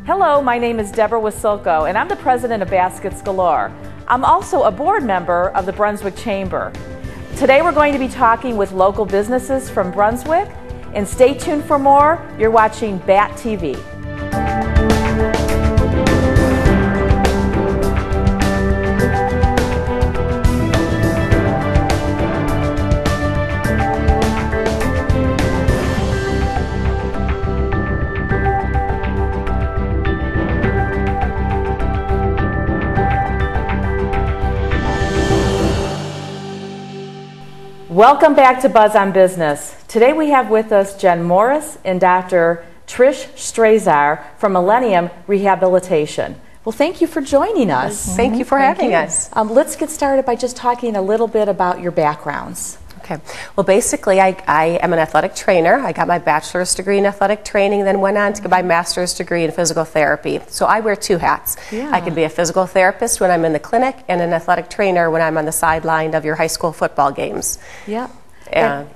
Hello, my name is Deborah Wasylko, and I'm the president of Baskets Galore. I'm also a board member of the Brunswick Chamber. Today we're going to be talking with local businesses from Brunswick, and stay tuned for more. You're watching BAT TV. Welcome back to Buzz on Business. Today we have with us Jen Morris and Dr. Trish Strazar from Millennium Rehabilitation. Well, thank you for joining us. Thank you for having us. Let's get started by just talking a little bit about your backgrounds. Okay. Well, basically, I am an athletic trainer. I got my bachelor's degree in athletic training, then went on to get my master's degree in physical therapy. So I wear two hats. Yeah. I can be a physical therapist when I'm in the clinic and an athletic trainer when I'm on the sideline of your high school football games. Yeah. And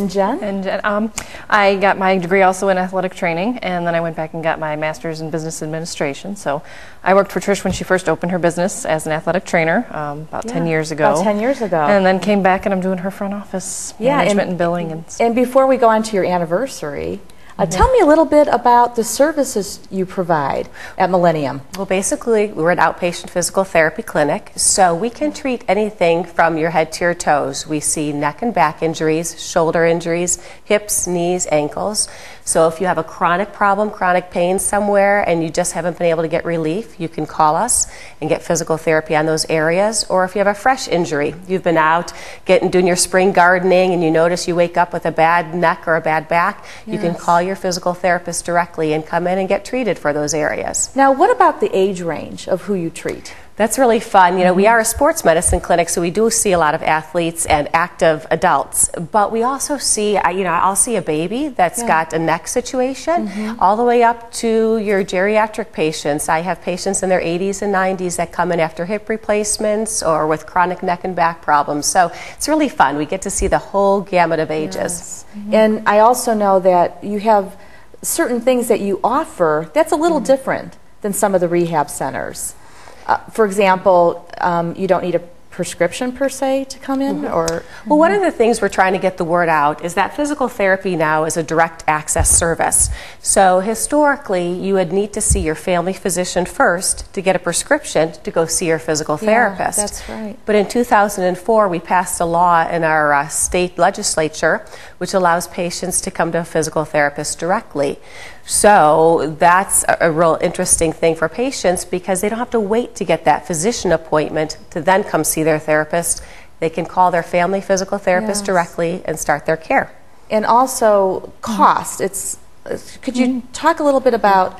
Jen? And Jen, I got my degree also in athletic training, and then I went back and got my master's in business administration. So I worked for Trish when she first opened her business as an athletic trainer about 10 years ago. About 10 years ago. And then came back and I'm doing her front office management and billing. And before we go on to your anniversary, tell me a little bit about the services you provide at Millennium. Well, basically, we're an outpatient physical therapy clinic, so we can treat anything from your head to your toes. We see neck and back injuries, shoulder injuries, hips, knees, ankles. So if you have a chronic problem, chronic pain somewhere, and you just haven't been able to get relief, you can call us and get physical therapy on those areas. Or if you have a fresh injury, you've been out doing your spring gardening and you notice you wake up with a bad neck or a bad back, you can call your physical therapist directly and come in and get treated for those areas. Now, what about the age range of who you treat? That's really fun. You know, we are a sports medicine clinic, so we do see a lot of athletes and active adults. But we also see, I'll see a baby that's got a neck situation, all the way up to your geriatric patients. I have patients in their 80s and 90s that come in after hip replacements or with chronic neck and back problems. So it's really fun. We get to see the whole gamut of ages. And I also know that you have certain things that you offer that's a little different than some of the rehab centers. For example, you don't need a prescription per se to come in, or? Well, one of the things we're trying to get the word out is that physical therapy now is a direct access service. So historically, you would need to see your family physician first to get a prescription to go see your physical therapist. That's right. But in 2004, we passed a law in our state legislature which allows patients to come to a physical therapist directly. So that's a real interesting thing for patients because they don't have to wait to get that physician appointment to then come see their therapist. They can call their family physical therapist directly and start their care. And also cost. Could you talk a little bit about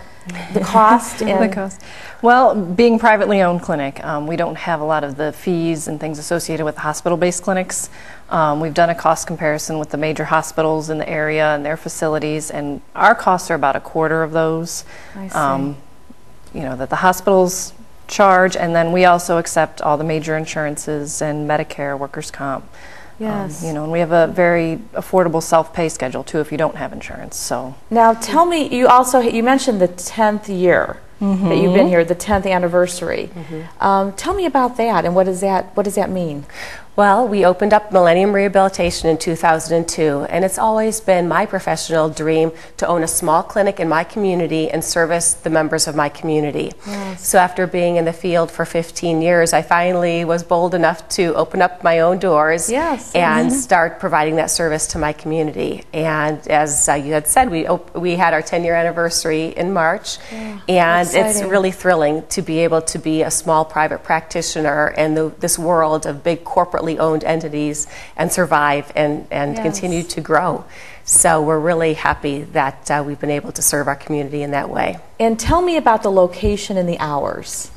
the cost? The cost. Well, being privately owned clinic, we don't have a lot of the fees and things associated with hospital-based clinics. We've done a cost comparison with the major hospitals in the area and their facilities, and our costs are about a quarter of those. I see. That the hospitals charge, and then we also accept all the major insurances and Medicare, workers' comp. Yes. And we have a very affordable self-pay schedule too if you don't have insurance. So now tell me, you mentioned the 10th year that you've been here, the 10th anniversary. Tell me about that, and what does that mean? Well, we opened up Millennium Rehabilitation in 2002, and it's always been my professional dream to own a small clinic in my community and service the members of my community. Yes. So after being in the field for 15 years, I finally was bold enough to open up my own doors and start providing that service to my community. And as you had said, we had our 10-year anniversary in March, and it's really thrilling to be able to be a small private practitioner in this world of big corporately owned entities and survive and continue to grow. So we're really happy that we've been able to serve our community in that way. And tell me about the location and the hours.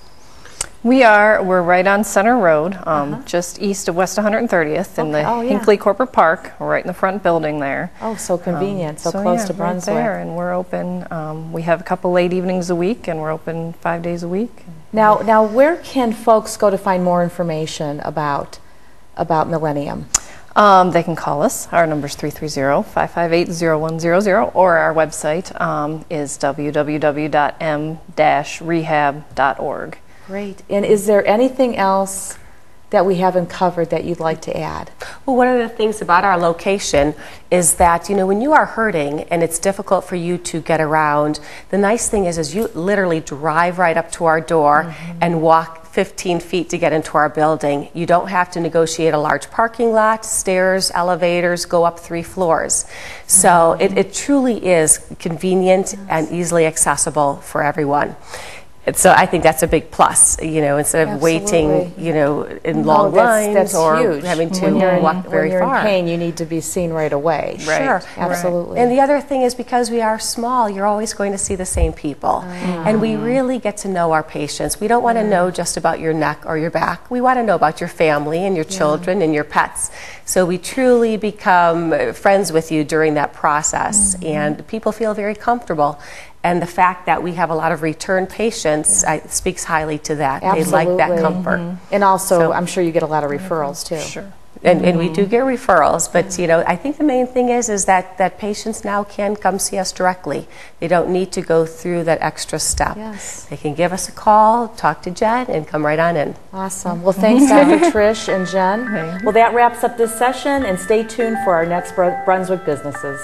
We're right on Center Road, just east of West 130th in the Hinckley Corporate Park. We're right in the front building there. Oh, so convenient, so close to Brunswick. Right there, and we're open. We have a couple late evenings a week, and we're open 5 days a week. Now, where can folks go to find more information about Millennium? They can call us. Our number is 330-558-0100, or our website is www.m-rehab.org. Great. And is there anything else that we haven't covered that you'd like to add? Well, one of the things about our location is that, you know, when you are hurting and it's difficult for you to get around, the nice thing is you literally drive right up to our door and walk 15 feet to get into our building. You don't have to negotiate a large parking lot, stairs, elevators, go up 3 floors. So it truly is convenient and easily accessible for everyone. And so I think that's a big plus, you know, instead of waiting, you know, in long lines that's or huge. having to walk very when you're far. in pain, you need to be seen right away. Right. Sure. Absolutely. And the other thing is, because we are small, you're always going to see the same people. And we really get to know our patients. We don't want to know just about your neck or your back. We want to know about your family and your children and your pets. So we truly become friends with you during that process, and people feel very comfortable. And the fact that we have a lot of return patients speaks highly to that. Absolutely. They like that comfort. And also, I'm sure you get a lot of referrals too. Sure. And we do get referrals, but you know, I think the main thing is that patients now can come see us directly. They don't need to go through that extra step. Yes. They can give us a call, talk to Jen, and come right on in. Awesome. Well, thanks, Dr. Trish and Jen. Well, that wraps up this session, and stay tuned for our next Brunswick Businesses.